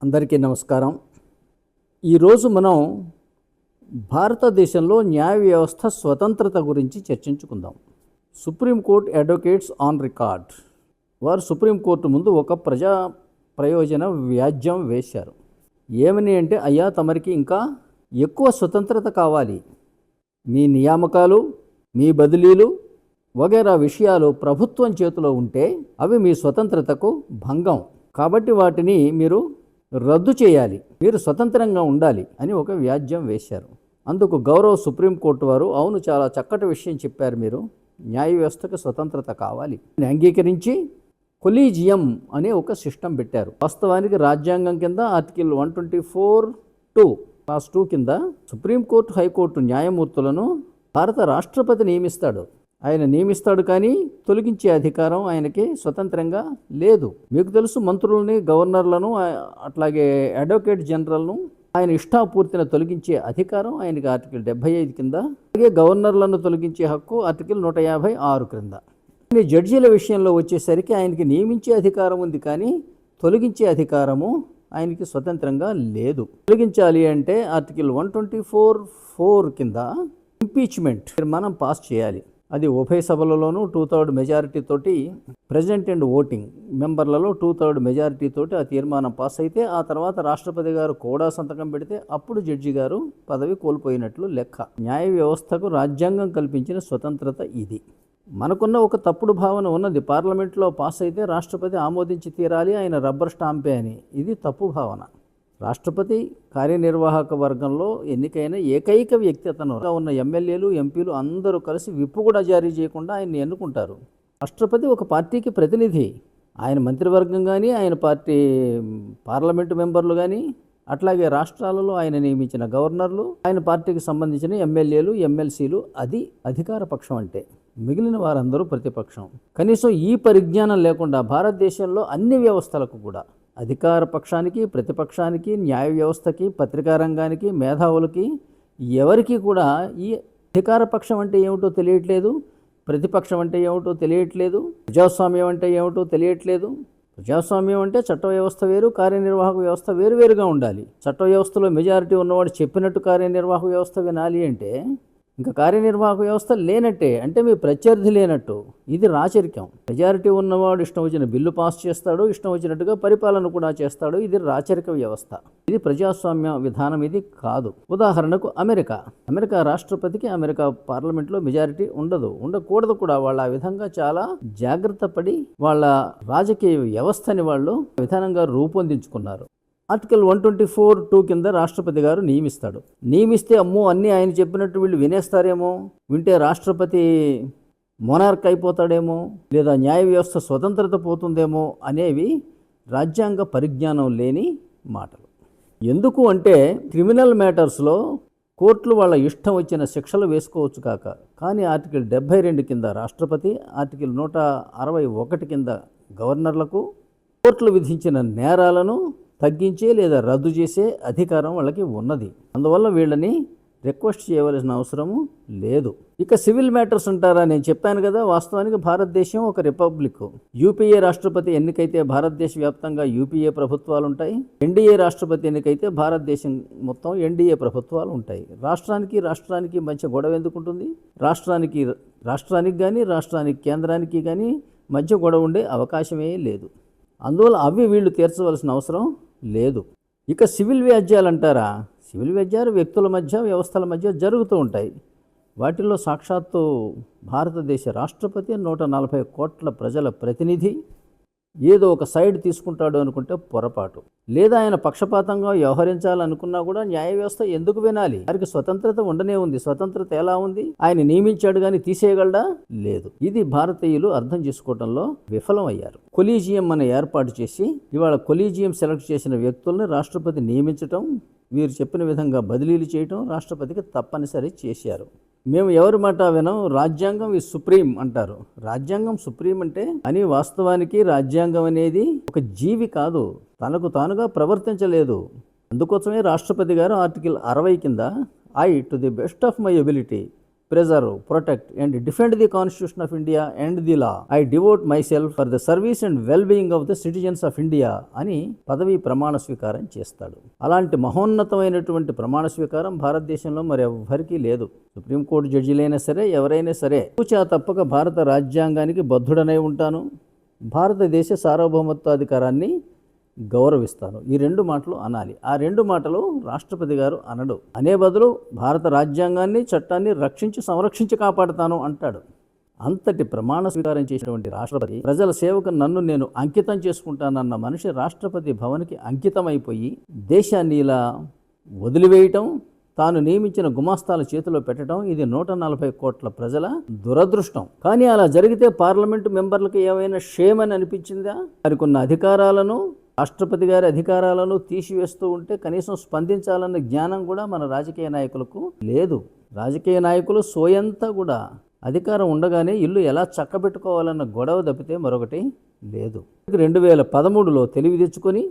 అందరికీ నమస్కారం. ఈరోజు మనం భారతదేశంలో న్యాయ వ్యవస్థ స్వతంత్రత గురించి చర్చించుకుందాం. సుప్రీంకోర్టు అడ్వకేట్స్ ఆన్ రికార్డ్ వారు సుప్రీంకోర్టు ముందు ఒక ప్రజా ప్రయోజన వ్యాజ్యం వేశారు. ఏమని అంటే, అయ్యా తమరికి ఇంకా ఎక్కువ స్వతంత్రత కావాలి, మీ నియామకాలు, మీ బదిలీలు వగైరా విషయాలు ప్రభుత్వం చేతిలో ఉంటే అవి మీ స్వతంత్రతకు భంగం, కాబట్టి వాటిని మీరు రద్దు చేయాలి, మీరు స్వతంత్రంగా ఉండాలి అని ఒక వ్యాజ్యం వేశారు. అందుకు గౌరవ సుప్రీంకోర్టు వారు, అవును చాలా చక్కటి విషయం చెప్పారు, మీరు న్యాయ వ్యవస్థకు స్వతంత్రత కావాలి అని అంగీకరించి కొలీజియం అనే ఒక సిస్టమ్ పెట్టారు. వాస్తవానికి రాజ్యాంగం కింద ఆర్టికల్ 124(2) క్లాస్ 2 కింద సుప్రీంకోర్టు, హైకోర్టు న్యాయమూర్తులను భారత రాష్ట్రపతి నియమిస్తాడు. ఆయన నియమిస్తాడు, కానీ తొలగించే అధికారం ఆయనకి స్వతంత్రంగా లేదు. మీకు తెలుసు, మంత్రులని, గవర్నర్లను, అట్లాగే అడ్వకేట్ జనరల్ను ఆయన ఇష్టాపూర్తిని తొలగించే అధికారం ఆయనకి ఆర్టికల్ 75 కింద, అలాగే గవర్నర్లను తొలగించే హక్కు ఆర్టికల్ 156 క్రింద. జడ్జీల విషయంలో వచ్చేసరికి ఆయనకి నియమించే అధికారం ఉంది, కానీ తొలగించే అధికారము ఆయనకి స్వతంత్రంగా లేదు. తొలగించాలి అంటే ఆర్టికల్ 124(4) కింద ఇంపీచ్మెంట్ మనం పాస్ చేయాలి. అది ఉభయ సభలలోనూ 2/3 మెజారిటీ తోటి, ప్రెసిడెంట్ అండ్ ఓటింగ్ మెంబర్లలో 2/3 మెజారిటీ తోటి ఆ తీర్మానం పాస్ అయితే, ఆ తర్వాత రాష్ట్రపతి గారు కూడా సంతకం పెడితే అప్పుడు జడ్జి గారు పదవి కోల్పోయినట్లు లెక్క. న్యాయ వ్యవస్థకు రాజ్యాంగం కల్పించిన స్వతంత్రత ఇది. మనకున్న ఒక తప్పుడు భావన ఉన్నది, పార్లమెంట్లో పాస్ అయితే రాష్ట్రపతి ఆమోదించి తీరాలి, ఆయన రబ్బర్ స్టాంపే అని. ఇది తప్పు భావన. రాష్ట్రపతి కార్యనిర్వాహక వర్గంలో ఎన్నికైన ఏకైక వ్యక్తి అతను. ఉన్న ఎమ్మెల్యేలు, ఎంపీలు అందరూ కలిసి విప్పు కూడా జారీ చేయకుండా ఆయన్ని ఎన్నుకుంటారు. రాష్ట్రపతి ఒక పార్టీకి ప్రతినిధి. ఆయన మంత్రివర్గం కానీ, ఆయన పార్టీ పార్లమెంటు మెంబర్లు కానీ, అట్లాగే రాష్ట్రాలలో ఆయన నియమించిన గవర్నర్లు, ఆయన పార్టీకి సంబంధించిన ఎమ్మెల్యేలు, ఎమ్మెల్సీలు, అది అధికార పక్షం అంటే. మిగిలిన వారందరూ ప్రతిపక్షం. కనీసం ఈ పరిజ్ఞానం లేకుండా భారతదేశంలో అన్ని వ్యవస్థలకు కూడా, అధికార పక్షానికి, ప్రతిపక్షానికి, న్యాయ వ్యవస్థకి, పత్రికా రంగానికి, మేధావులకి, ఎవరికి కూడా ఈ అధికార పక్షం అంటే ఏమిటో తెలియట్లేదు, ప్రతిపక్షం అంటే ఏమిటో తెలియట్లేదు, ప్రజాస్వామ్యం అంటే ఏమిటో తెలియట్లేదు. ప్రజాస్వామ్యం అంటే చట్ట వ్యవస్థ వేరు, కార్యనిర్వాహక వ్యవస్థ వేరువేరుగా ఉండాలి. చట్ట వ్యవస్థలో మెజారిటీ ఉన్నవాడు చెప్పినట్టు కార్యనిర్వాహక వ్యవస్థ వినాలి అంటే, ఇంకా కార్యనిర్వాహక వ్యవస్థ లేనట్టే, అంటే మీ ప్రత్యర్థి లేనట్టు. ఇది రాచరికం. మెజారిటీ ఉన్నవాడు ఇష్టం వచ్చిన బిల్లు పాస్ చేస్తాడు, ఇష్టం వచ్చినట్టుగా పరిపాలన కూడా చేస్తాడు. ఇది రాచరిక వ్యవస్థ. ఇది ప్రజాస్వామ్య విధానం, ఇది కాదు. ఉదాహరణకు అమెరికా రాష్ట్రపతికి అమెరికా పార్లమెంట్లో మెజారిటీ ఉండదు, ఉండకూడదు కూడా. వాళ్ళు ఆ విధంగా చాలా జాగ్రత్త పడి వాళ్ళ రాజకీయ వ్యవస్థని వాళ్ళు విధానంగా రూపొందించుకున్నారు. ఆర్టికల్ 124(2) కింద రాష్ట్రపతి గారు నియమిస్తే అమ్మో అన్నీ ఆయన చెప్పినట్టు వీళ్ళు వినేస్తారేమో, వింటే రాష్ట్రపతి మొనార్క్ అయిపోతాడేమో, లేదా న్యాయ వ్యవస్థ స్వతంత్రత పోతుందేమో అనేవి రాజ్యాంగ పరిజ్ఞానం లేని మాటలు. ఎందుకు అంటే, క్రిమినల్ మ్యాటర్స్లో కోర్టులు వాళ్ళ ఇష్టం వచ్చిన శిక్షలు వేసుకోవచ్చు కాక, కానీ ఆర్టికల్ 72 కింద రాష్ట్రపతి, ఆర్టికల్ 161 కింద గవర్నర్లకు కోర్టులు విధించిన నేరాలను తగ్గించే లేదా రద్దు చేసే అధికారం వాళ్ళకి ఉన్నది. అందువల్ల వీళ్ళని రిక్వెస్ట్ చేయవలసిన అవసరము లేదు. ఇక సివిల్ మ్యాటర్స్ అంటారా, నేను చెప్పాను కదా, వాస్తవానికి భారతదేశం ఒక రిపబ్లిక్. యూపీఏ రాష్ట్రపతి ఎన్నికైతే భారతదేశ వ్యాప్తంగా యూపీఏ ప్రభుత్వాలు ఉంటాయి, ఎన్డీఏ రాష్ట్రపతి ఎన్నికైతే భారతదేశం మొత్తం ఎన్డీఏ ప్రభుత్వాలు ఉంటాయి. రాష్ట్రానికి మధ్య గొడవ ఎందుకు ఉంటుంది? రాష్ట్రానికి కానీ, రాష్ట్రానికి కేంద్రానికి కానీ మధ్య గొడవ ఉండే అవకాశమే లేదు. అందువల్ల అవి వీళ్ళు తీర్చవలసిన అవసరం లేదు. ఇక సివిల్ వ్యాజ్యాలు అంటారా, సివిల్ వ్యాజ్యాలు వ్యక్తుల మధ్య, వ్యవస్థల మధ్య జరుగుతూ ఉంటాయి. వాటిల్లో సాక్షాత్తు భారతదేశ రాష్ట్రపతి 140 కోట్ల ప్రజల ప్రతినిధి ఏదో ఒక సైడ్ తీసుకుంటాడు అనుకుంటే పొరపాటు. లేదా ఆయన పక్షపాతంగా వ్యవహరించాలనుకున్నా కూడా న్యాయ వ్యవస్థ ఎందుకు వినాలి? వారికి స్వతంత్రత ఉండనే ఉంది. స్వతంత్రత ఎలా ఉంది? ఆయన నియమించాడు కానీ తీసేయగలడా? లేదు. ఇది భారతీయులు అర్థం చేసుకోవడంలో విఫలం అయ్యారు. కొలీజియం అనే ఏర్పాటు చేసి, ఇవాళ కొలీజియం సెలెక్ట్ చేసిన వ్యక్తుల్ని రాష్ట్రపతి నియమించటం, వీరు చెప్పిన విధంగా బదిలీలు చేయటం రాష్ట్రపతికి తప్పనిసరి చేశారు. మేము ఎవరి మాట వినం, రాజ్యాంగం ఈ సుప్రీం అంటారు. రాజ్యాంగం సుప్రీం అంటే అని, వాస్తవానికి రాజ్యాంగం అనేది ఒక జీవి కాదు, తనకు తానుగా ప్రవర్తించలేదు. అందుకోసమే రాష్ట్రపతి గారు ఆర్టికల్ 60 కింద, I to the best of my ability preserve, protect and defend the Constitution of India and the law. I devote myself for the service and well-being of the citizens of India అని పదవి ప్రమాణ స్వీకారం చేస్తాడు. అలాంటి మహోన్నతమైనటువంటి ప్రమాణ స్వీకారం భారతదేశంలో మరి ఎవ్వరికీ లేదు. సుప్రీంకోర్టు జడ్జిలైనా సరే ఎవరైనా సరే తూచా తప్పక భారత రాజ్యాంగానికి బద్ధుడనై ఉంటాను, భారతదేశ సార్వభౌమత్వాధికారాన్ని గౌరవిస్తాను, ఈ రెండు మాటలు అనాలి. ఆ రెండు మాటలు రాష్ట్రపతి గారు అనడు. అనే బదులు భారత రాజ్యాంగాన్ని చట్టాన్ని సంరక్షించి కాపాడుతాను అంటాడు. అంతటి ప్రమాణ స్వీకారం చేసినటువంటి రాష్ట్రపతి ప్రజల సేవకు నన్ను నేను అంకితం చేసుకుంటానన్న మనిషి రాష్ట్రపతి భవన్కి అంకితమైపోయి దేశాన్ని ఇలా వదిలివేయటం, తాను నియమించిన గుమాస్తాల చేతిలో పెట్టడం, ఇది 140 కోట్ల ప్రజల దురదృష్టం. కానీ అలా జరిగితే పార్లమెంటు మెంబర్లకు ఏమైనా షేమ్ అని అనిపించిందా? మరికొన్న అధికారాలను, రాష్ట్రపతి గారి అధికారాలను తీసివేస్తూ ఉంటే కనీసం స్పందించాలన్న జ్ఞానం కూడా మన రాజకీయ నాయకులకు లేదు. రాజకీయ నాయకులు సోయంతా కూడా అధికారం ఉండగానే ఇల్లు ఎలా చక్కబెట్టుకోవాలన్న గొడవ తప్పితే మరొకటి లేదు. 2013లో తెలివి తెచ్చుకొని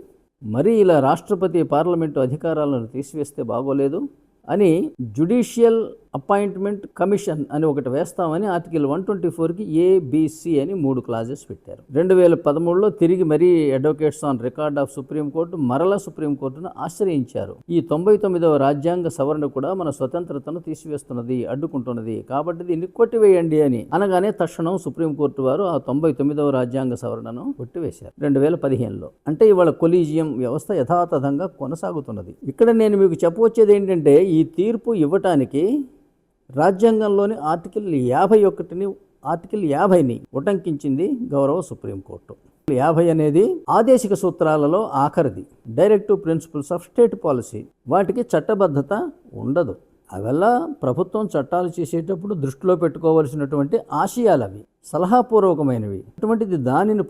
మరీ ఇలా రాష్ట్రపతి పార్లమెంటు అధికారాలను తీసివేస్తే బాగోలేదు అని జ్యుడిషియల్ అపాయింట్మెంట్ కమిషన్ అని ఒకటి వేస్తామని ఆర్టికల్ 124కి ABC అని 3 క్లాజెస్ పెట్టారు. 2013లో తిరిగి మరీ advocates on record of supreme court మరలా సుప్రీంకోర్టును ఆశ్రయించారు. ఈ 99వ రాజ్యాంగ సవరణ కూడా మన స్వతంత్రతను తీసివేస్తున్నది, అడ్డుకుంటున్నది, కాబట్టి దీన్ని కొట్టివేయండి అని అనగానే తక్షణం సుప్రీంకోర్టు వారు ఆ 99వ రాజ్యాంగ సవరణను కొట్టివేశారు 2015లో. అంటే ఇవాళ కొలీజియం వ్యవస్థ యథాతథంగా కొనసాగుతున్నది. ఇక్కడ నేను మీకు చెప్పవచ్చేది ఏంటంటే, ఈ తీర్పు ఇవ్వటానికి రాజ్యాంగంలోని ఆర్టికల్ 50ని ఉటంకించింది గౌరవ సుప్రీంకోర్టు. 50 అనేది ఆదేశిక సూత్రాలలో ఆఖరిది, directive principles of state policy. వాటికి చట్టబద్ధత ఉండదు. అవల్ల ప్రభుత్వం చట్టాలు చేసేటప్పుడు దృష్టిలో పెట్టుకోవలసినటువంటి ఆశయాలు, అవి సలహాపూర్వకమైనవి. అటువంటిది దానిని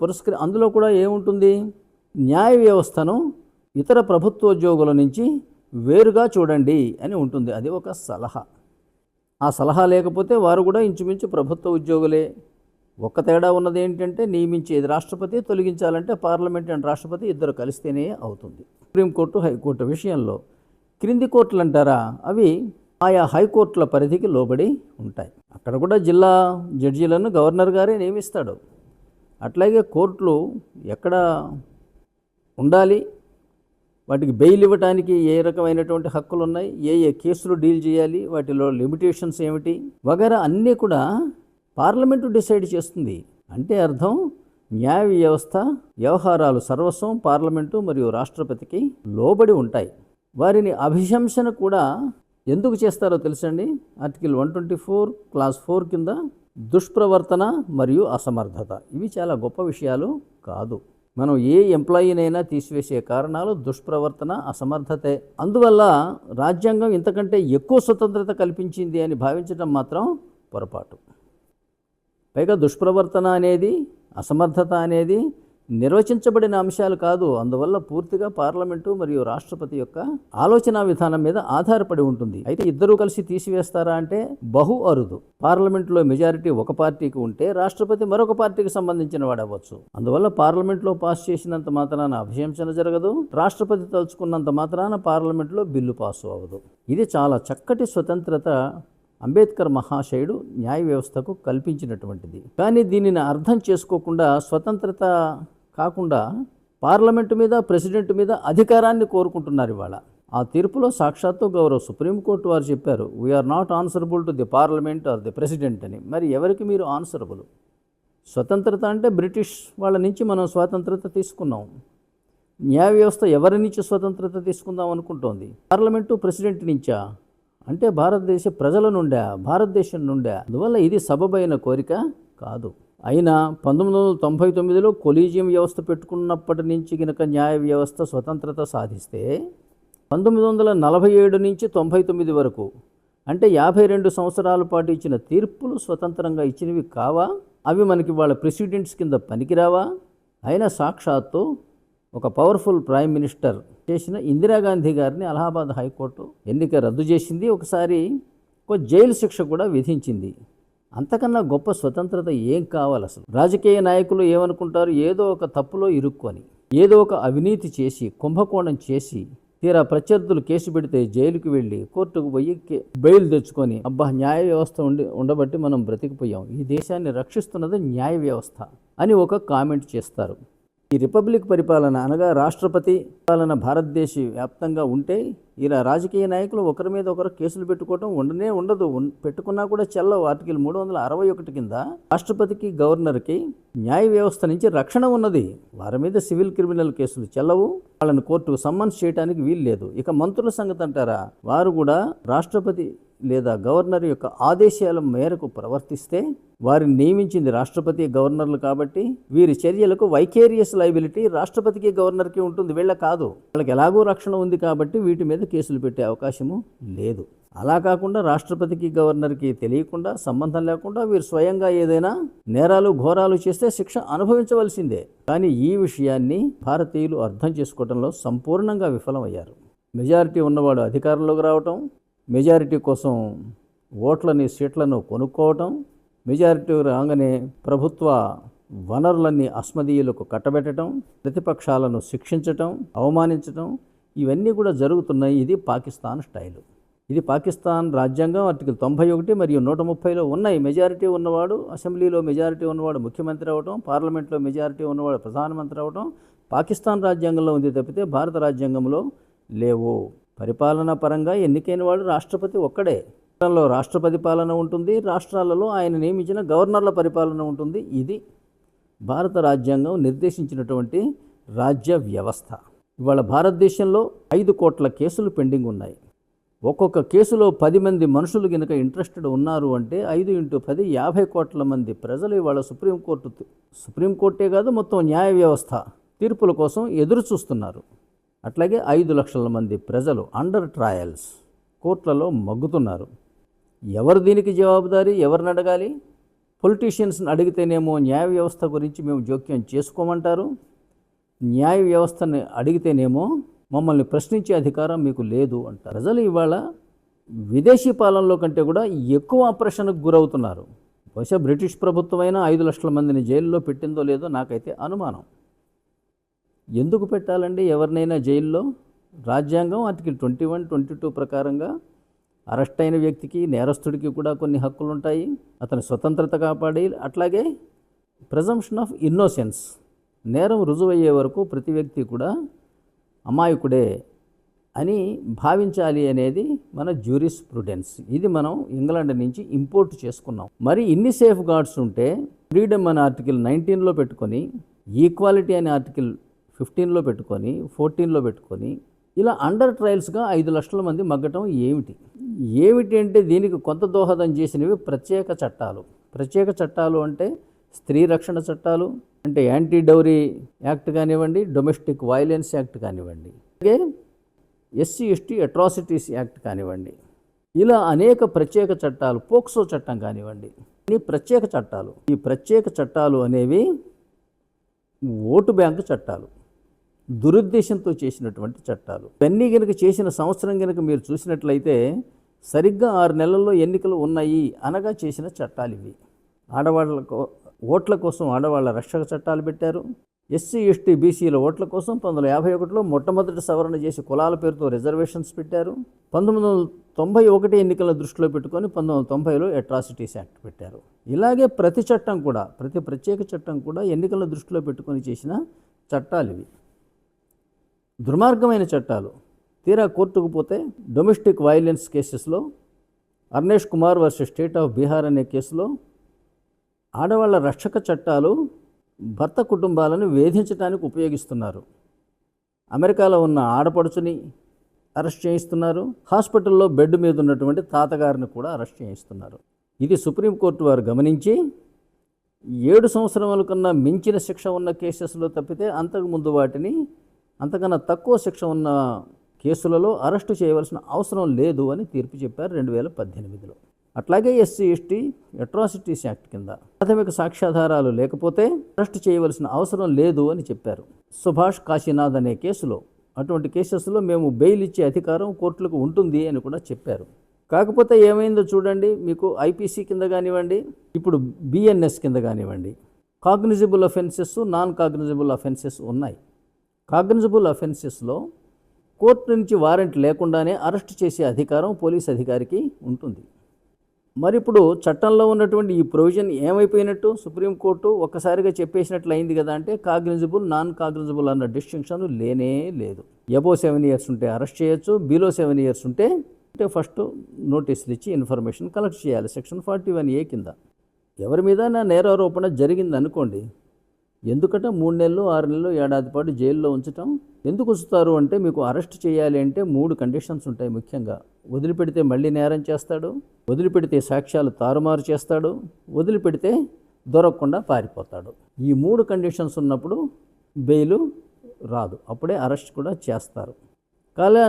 అందులో కూడా ఏముంటుంది, న్యాయ వ్యవస్థను ఇతర ప్రభుత్వోద్యోగుల నుంచి వేరుగా చూడండి అని ఉంటుంది. అది ఒక సలహా. ఆ సలహా లేకపోతే వారు కూడా ఇంచుమించు ప్రభుత్వ ఉద్యోగులే. ఒక్క తేడా ఉన్నది ఏంటంటే, నియమించేది రాష్ట్రపతి, తొలగించాలంటే పార్లమెంట్ అండ్ రాష్ట్రపతి ఇద్దరు కలిస్తేనే అవుతుంది. సుప్రీంకోర్టు, హైకోర్టు విషయంలో క్రింది కోర్టులు అంటారా, అవి ఆయా హైకోర్టుల పరిధికి లోబడి ఉంటాయి. అక్కడ కూడా జిల్లా జడ్జీలను గవర్నర్ గారే నియమిస్తాడు. అట్లాగే కోర్టులు ఎక్కడ ఉండాలి, వాటికి బెయిల్ ఇవ్వడానికి ఏ రకమైనటువంటి హక్కులు ఉన్నాయి, ఏ కేసులు డీల్ చేయాలి, వాటిలో లిమిటేషన్స్ ఏమిటి వగైరా అన్నీ కూడా పార్లమెంటు డిసైడ్ చేస్తుంది. అంటే అర్థం, న్యాయ వ్యవస్థ వ్యవహారాలు సర్వస్వం పార్లమెంటు మరియు రాష్ట్రపతికి లోబడి ఉంటాయి. వారిని అభిశంసన కూడా ఎందుకు చేస్తారో తెలుసండి. ఆర్టికల్ 124 క్లాస్ 4 కింద దుష్ప్రవర్తన మరియు అసమర్థత, ఇవి చాలా గొప్ప విషయాలు కాదు. మనం ఏ ఎంప్లాయీనైనా తీసివేసే కారణాలు దుష్ప్రవర్తన, అసమర్థతే. అందువల్ల రాజ్యాంగం ఇంతకంటే ఎక్కువ స్వతంత్రత కల్పించింది అని భావించడం మాత్రం పొరపాటు. పైగా దుష్ప్రవర్తన అనేది, అసమర్థత అనేది నిర్వచించబడిన అంశాలు కాదు. అందువల్ల పూర్తిగా పార్లమెంటు మరియు రాష్ట్రపతి యొక్క ఆలోచన విధానం మీద ఆధారపడి ఉంటుంది. అయితే ఇద్దరూ కలిసి తీసివేస్తారా అంటే బహు అరుదు. పార్లమెంట్లో మెజారిటీ ఒక పార్టీకి ఉంటే రాష్ట్రపతి మరొక పార్టీకి సంబంధించిన వాడు అవ్వచ్చు. అందువల్ల పార్లమెంట్లో పాస్ చేసినంత మాత్రాన అభిశంసన జరగదు, రాష్ట్రపతి తలుచుకున్నంత మాత్రాన పార్లమెంట్లో బిల్లు పాసు అవ్వదు. ఇది చాలా చక్కటి స్వతంత్రత అంబేద్కర్ మహాశయుడు న్యాయ వ్యవస్థకు కల్పించినటువంటిది. కానీ దీనిని అర్థం చేసుకోకుండా, స్వతంత్రత కాకుండా పార్లమెంటు మీద, ప్రెసిడెంట్ మీద అధికారాన్ని కోరుకుంటున్నారు ఇవాళ. ఆ తీర్పులో సాక్షాత్తు గౌరవ సుప్రీంకోర్టు వారు చెప్పారు, we are not answerable to the parliament or the president అని. మరి ఎవరికి మీరు ఆన్సరబుల్? స్వతంత్రత అంటే బ్రిటిష్ వాళ్ళ నుంచి మనం స్వాతంత్రత తీసుకున్నాం. న్యాయ వ్యవస్థ ఎవరి నుంచి స్వతంత్రత తీసుకుందాం అనుకుంటోంది? పార్లమెంటు, ప్రెసిడెంట్ నుంచా? అంటే భారతదేశ ప్రజల నుండా, భారతదేశం నుండా. అందువల్ల ఇది సబబైన కోరిక కాదు. అయినా 1999లో కొలీజియం వ్యవస్థ పెట్టుకున్నప్పటి నుంచి కనుక న్యాయ వ్యవస్థ స్వతంత్రత సాధిస్తే 1947 నుంచి 99 వరకు, అంటే 52 సంవత్సరాల పాటు ఇచ్చిన తీర్పులు స్వతంత్రంగా ఇచ్చినవి కావా? అవి మనకి వాళ్ళ ప్రెసిడెంట్స్ కింద పనికిరావా? అయినా సాక్షాత్తు ఒక పవర్ఫుల్ ప్రైమ్ మినిస్టర్ చేసిన ఇందిరాగాంధీ గారిని అలహాబాద్ హైకోర్టు ఎన్నిక రద్దు చేసింది. ఒకసారి ఒక జైలు శిక్ష కూడా విధించింది. అంతకన్నా గొప్ప స్వతంత్రత ఏం కావాలి అసలు? రాజకీయ నాయకులు ఏమనుకుంటారు, ఏదో ఒక తప్పులో ఇరుక్కొని, ఏదో ఒక అవినీతి చేసి, కుంభకోణం చేసి తీరా ప్రత్యర్థులు కేసు పెడితే జైలుకి వెళ్ళి కోర్టుకు పోయి బెయిల్ తెచ్చుకొని అబ్బా న్యాయ వ్యవస్థ ఉండబట్టి మనం బ్రతికిపోయాం, ఈ దేశాన్ని రక్షిస్తున్నది న్యాయ వ్యవస్థ అని ఒక కామెంట్ చేస్తారు. ఈ రిపబ్లిక్ పరిపాలన అనగా రాష్ట్రపతి పాలన భారతదేశ వ్యాప్తంగా ఉంటే ఇలా రాజకీయ నాయకులు ఒకరి మీద ఒకరు కేసులు పెట్టుకోవటం ఉండదు. పెట్టుకున్నా కూడా చెల్లవు. ఆర్టికల్ 361 కింద రాష్ట్రపతికి గవర్నర్కి న్యాయ వ్యవస్థ నుంచి రక్షణ ఉన్నది. వారి మీద సివిల్ క్రిమినల్ కేసులు చెల్లవు, వాళ్ళని కోర్టుకు సమ్మన్స్ చేయడానికి వీలు లేదు. ఇక మంత్రుల సంగతి అంటారా, వారు కూడా రాష్ట్రపతి లేదా గవర్నర్ యొక్క ఆదేశాల మేరకు ప్రవర్తిస్తే వారిని నియమించింది రాష్ట్రపతి గవర్నర్లు కాబట్టి వీరి చర్యలకు వైకేరియస్ లయబిలిటీ రాష్ట్రపతికి గవర్నర్కి ఉంటుంది, వీళ్ళ కాదు. వాళ్ళకి ఎలాగో రక్షణ ఉంది కాబట్టి వీటి మీద కేసులు పెట్టే అవకాశము లేదు. అలా కాకుండా రాష్ట్రపతికి గవర్నర్కి తెలియకుండా సంబంధం లేకుండా వీరు స్వయంగా ఏదైనా నేరాలు ఘోరాలు చేస్తే శిక్ష అనుభవించవలసిందే. కానీ ఈ విషయాన్ని భారతీయులు అర్థం చేసుకోవడంలో సంపూర్ణంగా విఫలమయ్యారు. మెజారిటీ ఉన్నవాడు అధికారంలోకి రావటం, మెజారిటీ కోసం ఓట్లని సీట్లను కొనుక్కోవటం, మెజారిటీ రాగానే ప్రభుత్వ వనరులన్నీ అస్మదీయులకు కట్టబెట్టడం, ప్రతిపక్షాలను శిక్షించటం, అవమానించటం, ఇవన్నీ కూడా జరుగుతున్నాయి. ఇది పాకిస్తాన్ స్టైలు. ఇది పాకిస్తాన్ రాజ్యాంగం ఆర్టికల్ 91 మరియు 130లో ఉన్నాయి. మెజారిటీ ఉన్నవాడు అసెంబ్లీలో మెజారిటీ ఉన్నవాడు ముఖ్యమంత్రి అవ్వటం, పార్లమెంట్లో మెజారిటీ ఉన్నవాడు ప్రధానమంత్రి అవ్వటం పాకిస్తాన్ రాజ్యాంగంలో ఉంది తప్పితే భారత రాజ్యాంగంలో లేవు. పరిపాలనా పరంగా ఎన్నికైన వాడు రాష్ట్రపతి ఒక్కడే. రాష్ట్రంలో రాష్ట్రపతి పాలన ఉంటుంది, రాష్ట్రాలలో ఆయన నియమించిన గవర్నర్ల పరిపాలన ఉంటుంది. ఇది భారత రాజ్యాంగం నిర్దేశించినటువంటి రాజ్య వ్యవస్థ. ఇవాళ భారతదేశంలో 5 కోట్ల కేసులు పెండింగ్ ఉన్నాయి. ఒక్కొక్క కేసులో 10 మంది మనుషులు కనుక ఇంట్రెస్టెడ్ ఉన్నారు అంటే 5 × 10 50 కోట్ల మంది ప్రజలు ఇవాళ సుప్రీంకోర్టే కాదు మొత్తం న్యాయ వ్యవస్థ తీర్పుల కోసం ఎదురు చూస్తున్నారు. అట్లాగే 5 లక్షల మంది ప్రజలు అండర్ ట్రయల్స్ కోర్టులలో మగ్గుతున్నారు. ఎవరు దీనికి జవాబుదారీ, ఎవరిని అడగాలి? పొలిటీషియన్స్ని అడిగితేనేమో న్యాయ వ్యవస్థ గురించి మేము జోక్యం చేసుకోమంటారు, న్యాయ వ్యవస్థని అడిగితేనేమో మమ్మల్ని ప్రశ్నించే అధికారం మీకు లేదు అంటారు. ప్రజలు ఇవాళ విదేశీ పాలనలో కంటే కూడా ఎక్కువ ఆపరేషన్కు గురవుతున్నారు. బహుశా బ్రిటిష్ ప్రభుత్వమైనా 5 లక్షల మందిని జైల్లో పెట్టిందో లేదో నాకైతే అనుమానం. ఎందుకు పెట్టాలండి ఎవరినైనా జైల్లో? రాజ్యాంగం ఆర్టికల్ 21, 22 ప్రకారంగా అరెస్ట్ అయిన వ్యక్తికి నేరస్తుడికి కూడా కొన్ని హక్కులు ఉంటాయి. అతని స్వతంత్రత కాపాడి, అట్లాగే ప్రెజంప్షన్ ఆఫ్ ఇన్నోసెన్స్, నేరం రుజువయ్యే వరకు ప్రతి వ్యక్తి కూడా అమాయకుడే అని భావించాలి అనేది మన జ్యూరిస్ప్రుడెన్స్. ఇది మనం ఇంగ్లాండ్ నుంచి ఇంపోర్ట్ చేసుకున్నాం. మరి ఇన్ని సేఫ్ గార్డ్స్ ఉంటే ఫ్రీడమ్ అని ఆర్టికల్ 19లో పెట్టుకొని, ఈక్వాలిటీ అనే ఆర్టికల్ 15లో పెట్టుకొని, 14లో పెట్టుకొని ఇలా అండర్ ట్రయల్స్గా 5 లక్షల మంది మగ్గటం ఏమిటి అంటే దీనికి కొంత దోహదం చేసినవి ప్రత్యేక చట్టాలు. ప్రత్యేక చట్టాలు అంటే స్త్రీ రక్షణ చట్టాలు, అంటే యాంటీ డౌరీ యాక్ట్ కానివ్వండి, డొమెస్టిక్ వైలెన్స్ యాక్ట్ కానివ్వండి, అలాగే SC/ST అట్రాసిటీస్ యాక్ట్ కానివ్వండి, ఇలా అనేక ప్రత్యేక చట్టాలు, పోక్సో చట్టం కానివ్వండి, ఇన్ని ప్రత్యేక చట్టాలు. ఈ ప్రత్యేక చట్టాలు అనేవి ఓటు బ్యాంకు చట్టాలు, దురుద్దేశంతో చేసినటువంటి చట్టాలు. ఇవన్నీ కనుక చేసిన సంవత్సరం కనుక మీరు చూసినట్లయితే సరిగ్గా 6 నెలల్లో ఎన్నికలు ఉన్నాయి అనగా చేసిన చట్టాలు ఇవి. ఆడవాళ్ళకు ఓట్ల కోసం ఆడవాళ్ళ రక్షక చట్టాలు పెట్టారు. SC/ST బీసీల ఓట్ల కోసం 1951లో మొట్టమొదటి సవరణ చేసి కులాల పేరుతో రిజర్వేషన్స్ పెట్టారు. 1991 ఎన్నికలను దృష్టిలో పెట్టుకొని 1990లో అట్రాసిటీస్ యాక్ట్ పెట్టారు. ఇలాగే ప్రతి చట్టం కూడా, ప్రతి ప్రత్యేక చట్టం కూడా ఎన్నికలను దృష్టిలో పెట్టుకొని చేసిన చట్టాలు ఇవి. దుర్మార్గమైన చట్టాలు. తీరా కోర్టుకు పోతే డొమెస్టిక్ వైలెన్స్ కేసెస్లో Arnesh Kumar versus state of Bihar అనే కేసులో ఆడవాళ్ళ రక్షక చట్టాలు భర్త కుటుంబాలను వేధించడానికి ఉపయోగిస్తున్నారు. అమెరికాలో ఉన్న ఆడపడుచుని అరెస్ట్ చేయిస్తున్నారు. హాస్పిటల్లో బెడ్ మీద ఉన్నటువంటి తాతగారిని కూడా అరెస్ట్ చేయిస్తున్నారు. ఇది సుప్రీంకోర్టు వారు గమనించి 7 సంవత్సరాల కన్నా మించిన శిక్ష ఉన్న కేసెస్లో తప్పితే అంతకుముందు వాటిని అంతకన్నా తక్కువ శిక్ష ఉన్న కేసులలో అరెస్టు చేయవలసిన అవసరం లేదు అని తీర్పు చెప్పారు 2018లో. అట్లాగే SC/ST అట్రాసిటీస్ యాక్ట్ కింద ప్రాథమిక సాక్ష్యాధారాలు లేకపోతే అరెస్టు చేయవలసిన అవసరం లేదు అని చెప్పారు. సుభాష్ కాశీనాథ్ అనే కేసులో, అటువంటి కేసెస్లో మేము బెయిల్ ఇచ్చే అధికారం కోర్టులకు ఉంటుంది అని కూడా చెప్పారు. కాకపోతే ఏమైందో చూడండి, మీకు IPC కింద కానివ్వండి, ఇప్పుడు BNS కింద కానివ్వండి, cognisable offences, non cognisable offences ఉన్నాయి. కాగ్నిజబుల్ అఫెన్సెస్లో కోర్టు నుంచి వారెంట్ లేకుండానే అరెస్ట్ చేసే అధికారం పోలీస్ అధికారికి ఉంటుంది. మరి ఇప్పుడు చట్టంలో ఉన్నటువంటి ఈ ప్రొవిజన్ ఏమైపోయినట్టు? సుప్రీంకోర్టు ఒక్కసారిగా చెప్పేసినట్లు అయింది కదా అంటే కాగ్నిజబుల్, నాన్ కాగ్నిజబుల్ అన్న డిస్టింక్షన్ లేనే లేదు. అబోవ్ 7 years ఉంటే అరెస్ట్ చేయొచ్చు, బిలో 7 years ఉంటే ఫస్ట్ నోటీసులు ఇచ్చి ఇన్ఫర్మేషన్ కలెక్ట్ చేయాలి సెక్షన్ 41A కింద. ఎవరి మీద నా నేరారోపణ జరిగింది అనుకోండి, ఎందుకట 3 నెలలు 6 నెలలు ఏడాది పాటు జైల్లో ఉంచటం ఎందుకు ఉంచుతారు అంటే, మీకు అరెస్ట్ చేయాలి అంటే 3 కండిషన్స్ ఉంటాయి ముఖ్యంగా. వదిలిపెడితే మళ్ళీ నేరం చేస్తాడు, వదిలిపెడితే సాక్ష్యాలు తారుమారు చేస్తాడు, వదిలిపెడితే దొరకకుండా పారిపోతాడు. ఈ 3 కండిషన్స్ ఉన్నప్పుడు బెయిలు రాదు, అప్పుడే అరెస్ట్ కూడా చేస్తారు. కానీ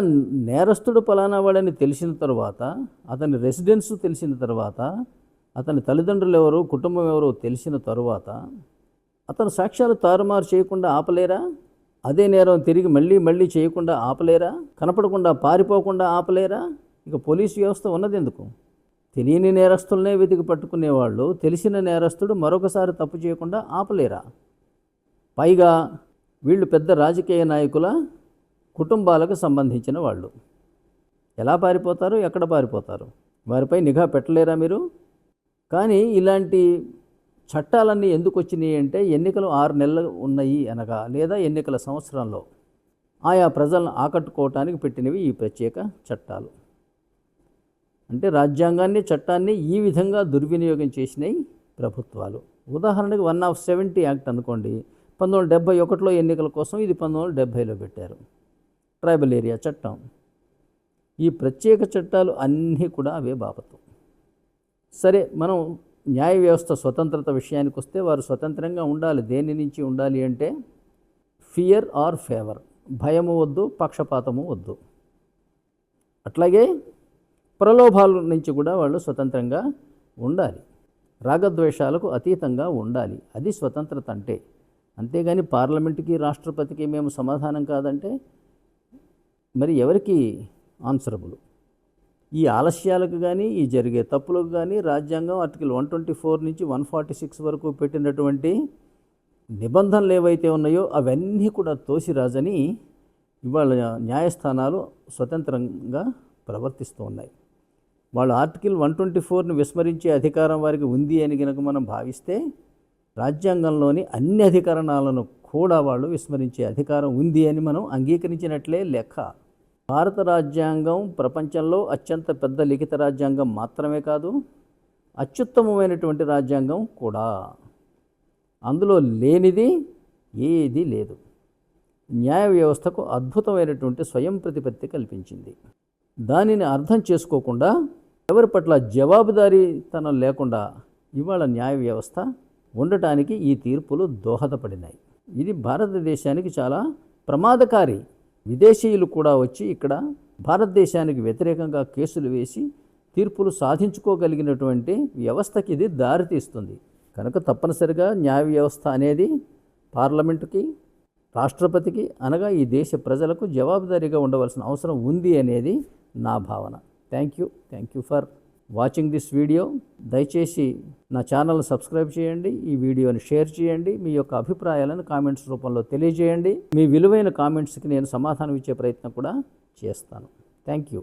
నేరస్తుడు పలానా వాడని తెలిసిన తర్వాత, అతని రెసిడెన్స్ తెలిసిన తర్వాత, అతని తల్లిదండ్రులు ఎవరు, కుటుంబం ఎవరో తెలిసిన తరువాత అతను సాక్ష్యాలు తారుమారు చేయకుండా ఆపలేరా? అదే నేరం తిరిగి మళ్ళీ చేయకుండా ఆపలేరా? కనపడకుండా పారిపోకుండా ఆపలేరా? ఇక పోలీసు వ్యవస్థ ఉన్నది ఎందుకు? తెలియని నేరస్తులనే వెతికి పట్టుకునేవాళ్ళు తెలిసిన నేరస్తుడు మరొకసారి తప్పు చేయకుండా ఆపలేరా? పైగా వీళ్ళు పెద్ద రాజకీయ నాయకుల కుటుంబాలకు సంబంధించిన వాళ్ళు. ఎలా పారిపోతారు, ఎక్కడ పారిపోతారు? వారిపై నిఘా పెట్టలేరా మీరు? కానీ ఇలాంటి చట్టాలన్నీ ఎందుకు వచ్చినాయి అంటే, ఎన్నికలు 6 నెలలు ఉన్నాయి అనగా, లేదా ఎన్నికల సంవత్సరంలో ఆయా ప్రజలను ఆకట్టుకోవటానికి పెట్టినవి ఈ ప్రత్యేక చట్టాలు. అంటే రాజ్యాంగాన్ని, చట్టాన్ని ఈ విధంగా దుర్వినియోగం చేసినాయి ప్రభుత్వాలు. ఉదాహరణకు 170 యాక్ట్ అనుకోండి, 1971లో ఎన్నికల కోసం, ఇది 1970లో పెట్టారు. ట్రైబల్ ఏరియా చట్టం. ఈ ప్రత్యేక చట్టాలు అన్నీ కూడా అవే బాపతు. సరే, మనం న్యాయ వ్యవస్థ స్వతంత్రత విషయానికి వస్తే, వారు స్వతంత్రంగా ఉండాలి. దేని నుంచి ఉండాలి అంటే ఫియర్ ఆర్ ఫేవర్, భయము వద్దు, పక్షపాతము వద్దు. అట్లాగే ప్రలోభాల నుంచి కూడా వాళ్ళు స్వతంత్రంగా ఉండాలి, రాగద్వేషాలకు అతీతంగా ఉండాలి. అది స్వతంత్రత అంటే. అంతేగాని పార్లమెంటుకి, రాష్ట్రపతికి మేము సమాధానం కాదంటే మరి ఎవరికి ఆన్సరబుల్? ఈ ఆలస్యాలకు కానీ, ఈ జరిగే తప్పులకు కానీ రాజ్యాంగం ఆర్టికల్ 124 నుంచి 146 వరకు పెట్టినటువంటి నిబంధనలు ఏవైతే ఉన్నాయో అవన్నీ కూడా తోసిరాజని ఇవాళ న్యాయస్థానాలు స్వతంత్రంగా ప్రవర్తిస్తూ ఉన్నాయి. వాళ్ళు ఆర్టికల్ 124ని విస్మరించే అధికారం వారికి ఉంది అని కనుక మనం భావిస్తే, రాజ్యాంగంలోని అన్ని అధికరణాలను కూడా వాళ్ళు విస్మరించే అధికారం ఉంది అని మనం అంగీకరించినట్లే లెక్క. భారత రాజ్యాంగం ప్రపంచంలో అత్యంత పెద్ద లిఖిత రాజ్యాంగం మాత్రమే కాదు, అత్యుత్తమమైనటువంటి రాజ్యాంగం కూడా. అందులో లేనిది ఏదీ లేదు. న్యాయ వ్యవస్థకు అద్భుతమైనటువంటి స్వయం ప్రతిపత్తి కల్పించింది. దానిని అర్థం చేసుకోకుండా, ఎవరి పట్ల జవాబుదారీతనం లేకుండా ఇవాళ న్యాయ వ్యవస్థ ఉండటానికి ఈ తీర్పులు దోహదపడినాయి. ఇది భారతదేశానికి చాలా ప్రమాదకారి. విదేశీయులు కూడా వచ్చి ఇక్కడ భారతదేశానికి వ్యతిరేకంగా కేసులు వేసి తీర్పులు సాధించుకోగలిగినటువంటి వ్యవస్థకి ఇది దారితీస్తుంది. కనుక తప్పనిసరిగా న్యాయ వ్యవస్థ అనేది పార్లమెంటుకి, రాష్ట్రపతికి అనగా ఈ దేశ ప్రజలకు జవాబుదారీగా ఉండవలసిన అవసరం ఉంది అనేది నా భావన. Thank you for watching this video. దయచేసి నా ఛానల్ని సబ్స్క్రైబ్ చేయండి, ఈ వీడియోని షేర్ చేయండి, మీ యొక్క అభిప్రాయాలను కామెంట్స్ రూపంలో తెలియజేయండి. మీ విలువైన కామెంట్స్కి నేను సమాధానం ఇచ్చే ప్రయత్నం కూడా చేస్తాను. Thank you.